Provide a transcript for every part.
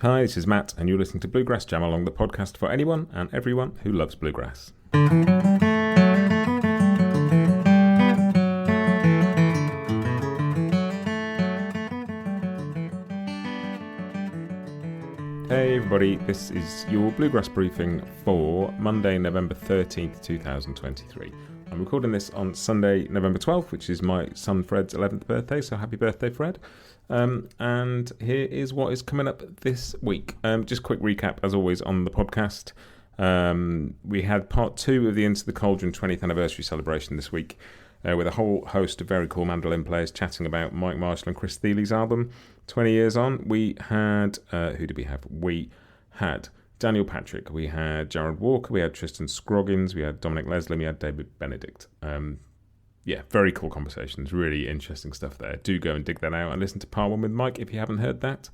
Hi, this is Matt, and you're listening to Bluegrass Jam Along, the podcast for anyone and everyone who loves bluegrass. Hey everybody, this is your Bluegrass Briefing for Monday, November 13th, 2023. I'm recording this on Sunday, November 12th, which is my son Fred's 11th birthday, so happy birthday, Fred. And here is what is coming up this week. Just a quick recap, as always, on the podcast. We had part 2 of the Into the Cauldron 20th anniversary celebration this week, with a whole host of very cool mandolin players chatting about Mike Marshall and Chris Thiele's album, 20 years on. We had, who did we have? We had Daniel Patrick, we had Jared Walker, we had Tristan Scroggins, we had Dominic Leslie, we had David Benedict. Yeah, very cool conversations, really interesting stuff there. Do go and dig that out and listen to part 1 with Mike if you haven't heard that.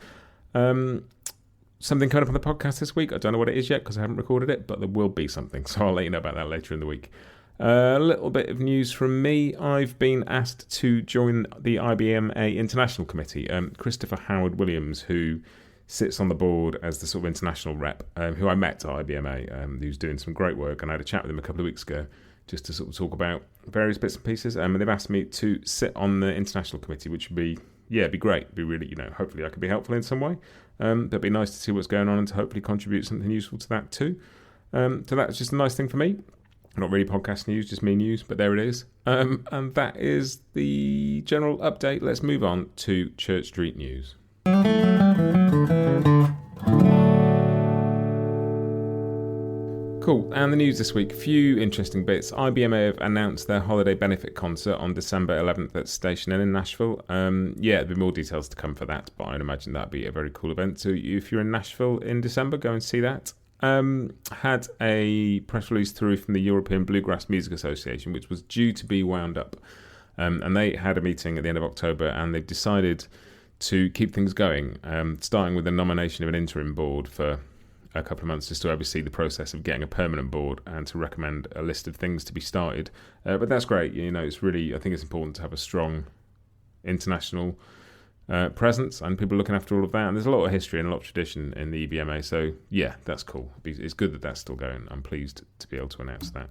Something coming up on the podcast this week. I don't know what it is yet because I haven't recorded it, but there will be something, so I'll let you know about that later in the week. A little bit of news from me. I've been asked to join the IBMA International Committee. Christopher Howard Williams, who sits on the board as the sort of international rep, who I met at IBMA, who's doing some great work, and I had a chat with him a couple of weeks ago just to sort of talk about various bits and pieces. And they've asked me to sit on the international committee, which would be great. It'd be really, hopefully I could be helpful in some way. That'd be nice to see what's going on and to hopefully contribute something useful to that too. So that's just a nice thing for me. Not really podcast news, just me news, but there it is. And that is the general update. Let's move on to Church Street news. Cool, and the news this week, few interesting bits. IBMA have announced their holiday benefit concert on December 11th at Station Inn in Nashville. There'll be more details to come for that, but I'd imagine that'd be a very cool event. So if you're in Nashville in December, go and see that. Had a press release through from the European Bluegrass Music Association, which was due to be wound up. And they had a meeting at the end of October, and they've decided to keep things going, starting with the nomination of an interim board for a couple of months just to oversee the process of getting a permanent board and to recommend a list of things to be started. But that's great. It's really, I think it's important to have a strong international presence and people looking after all of that. And there's a lot of history and a lot of tradition in the EBMA. So, yeah, that's cool. It's good that that's still going. I'm pleased to be able to announce that.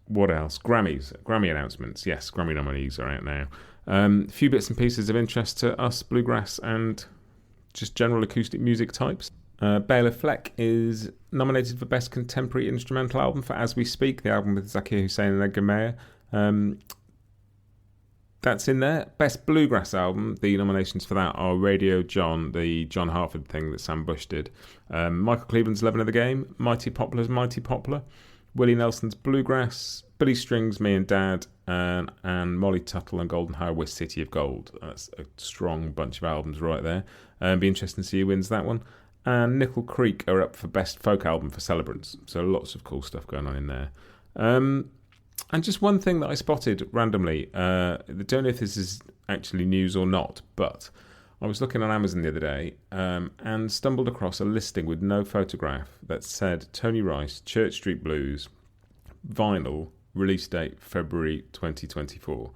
What else? Grammy announcements. Yes, Grammy nominees are out now. A few bits and pieces of interest to us, bluegrass and just general acoustic music types. Bela Fleck is nominated for Best Contemporary Instrumental Album for As We Speak, the album with Zakir Hussain and Edgar Meyer. That's in there. Best Bluegrass Album, the nominations for that are Radio John, the John Hartford thing that Sam Bush did. Michael Cleveland's 11 of the Game, Mighty Poplar's Mighty Poplar, Willie Nelson's Bluegrass, Billy String's Me and Dad, and Molly Tuttle and Golden Highway's City of Gold. That's a strong bunch of albums right there. Be interesting to see who wins that one. And Nickel Creek are up for Best Folk Album for Celebrants. So lots of cool stuff going on in there. And just one thing that I spotted randomly, I don't know if this is actually news or not, but I was looking on Amazon the other day and stumbled across a listing with no photograph that said Tony Rice, Church Street Blues, vinyl, release date February 2024.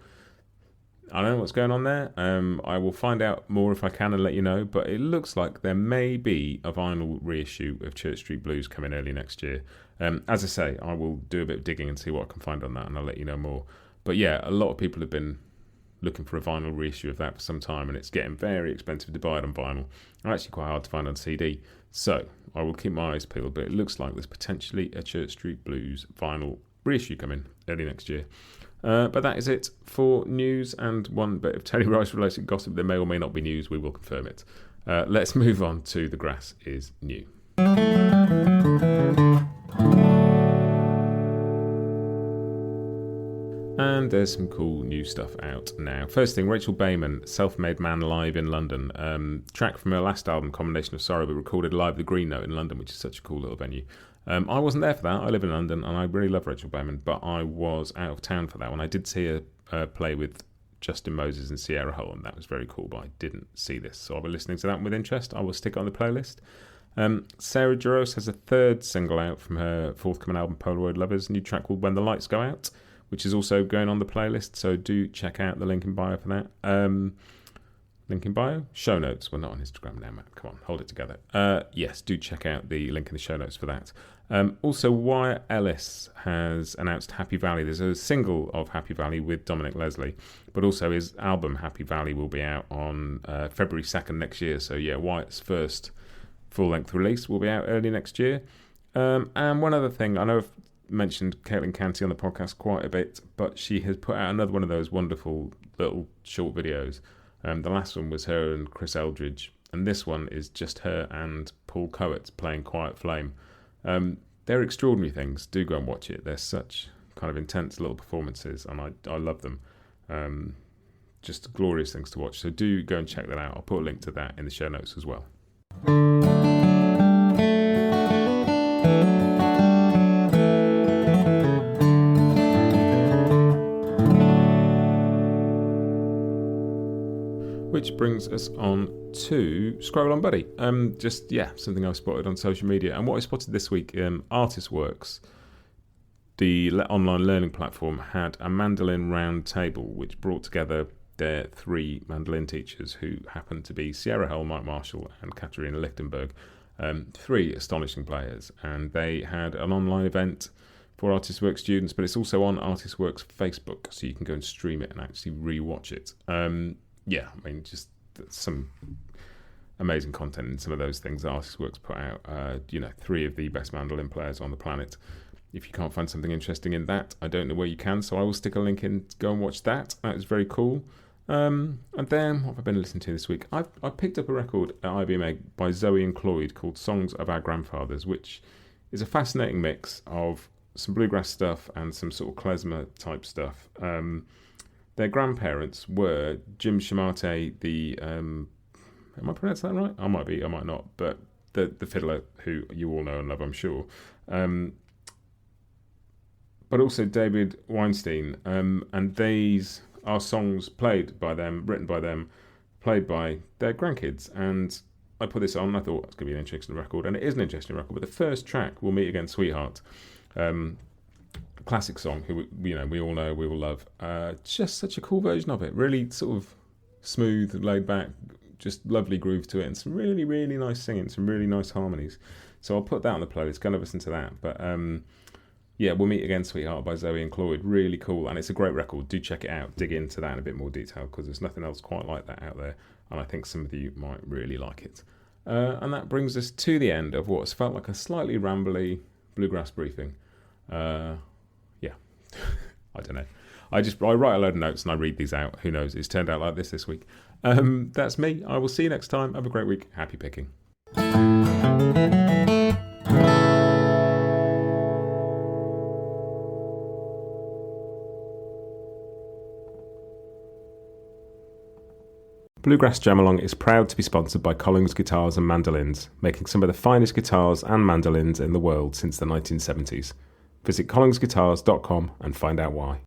I don't know what's going on there. I will find out more if I can and let you know, but it looks like there may be a vinyl reissue of Church Street Blues coming early next year. As I say, I will do a bit of digging and see what I can find on that, and I'll let you know more. But yeah, a lot of people have been looking for a vinyl reissue of that for some time, and it's getting very expensive to buy it on vinyl, and actually quite hard to find on CD. So I will keep my eyes peeled, but it looks like there's potentially a Church Street Blues vinyl reissue coming early next year. But that is it for news and one bit of Tony Rice related gossip that may or may not be news. We will confirm it. Let's move on to The Grass is New. And there's some cool new stuff out now. First thing, Rachel Bayman, Self-Made Man live in London. Track from her last album, Combination of Sorrow, but recorded live at the Green Note in London, which is such a cool little venue. I wasn't there for that. I live in London and I really love Rachel Bayman, but I was out of town for that one. I did see her play with Justin Moses and Sierra Hull, and that was very cool, but I didn't see this. So I'll be listening to that one with interest. I will stick it on the playlist. Sarah Jaros has a third single out from her forthcoming album, Polaroid Lovers, a new track called When the Lights Go Out, which is also going on the playlist, so do check out the link in bio for that. Link in bio. Show notes. We're not on Instagram now, Matt. Come on, hold it together. Yes, do check out the link in the show notes for that. Also, Wyatt Ellis has announced Happy Valley. There's a single of Happy Valley with Dominic Leslie, but also his album Happy Valley will be out on February 2nd next year. So yeah, Wyatt's first full-length release will be out early next year. And one other thing, I know I've mentioned Caitlin Canty on the podcast quite a bit, but she has put out another one of those wonderful little short videos. The last one was her and Chris Eldridge, and this one is just her and Paul Coates playing Quiet Flame. They're extraordinary things. Do go and watch it. They're such kind of intense little performances, and I love them. Just glorious things to watch. So do go and check that out. I'll put a link to that in the show notes as well. Which brings us on to Scroll On Buddy. Something I've spotted on social media. And what I spotted this week, Artist Works, the online learning platform, had a mandolin round table which brought together their 3 mandolin teachers who happened to be Sierra Hull, Mike Marshall and Katarina Lichtenberg. 3 astonishing players. And they had an online event for Artist Works students, but it's also on Artist Works Facebook, so you can go and stream it and actually re-watch it. Just some amazing content in some of those things that Artist Works put out. 3 of the best mandolin players on the planet. If you can't find something interesting in that, I don't know where you can, so I will stick a link in to go and watch that. That is very cool. And then, what have I been listening to this week? I picked up a record at IBMA by Zoe and Cloyd called Songs of Our Grandfathers, which is a fascinating mix of some bluegrass stuff and some sort of klezmer type stuff. Their grandparents were Jim Shamate, am I pronouncing that right? I might be, I might not, but the fiddler who you all know and love, I'm sure. But also David Weinstein, and these are songs played by them, written by them, played by their grandkids. And I put this on, I thought it was going to be an interesting record, and it is an interesting record, but the first track, We'll Meet Again, Sweetheart, classic song who we all know, we all love. Just such a cool version of it. Really sort of smooth, laid back, just lovely groove to it, and some really, really nice singing, some really nice harmonies. So I'll put that on the playlist. Go and listen to that. But We'll Meet Again, Sweetheart by Zoe and Cloyd. Really cool, and it's a great record. Do check it out. Dig into that in a bit more detail because there's nothing else quite like that out there, and I think some of you might really like it. And that brings us to the end of what's felt like a slightly rambly Bluegrass Briefing. I don't know. I write a load of notes and I read these out. Who knows? It's turned out like this week. That's me. I will see you next time. Have a great week. Happy picking. Bluegrass Jam Along is proud to be sponsored by Collings Guitars and Mandolins, making some of the finest guitars and mandolins in the world since the 1970s. Visit collingsguitars.com and find out why.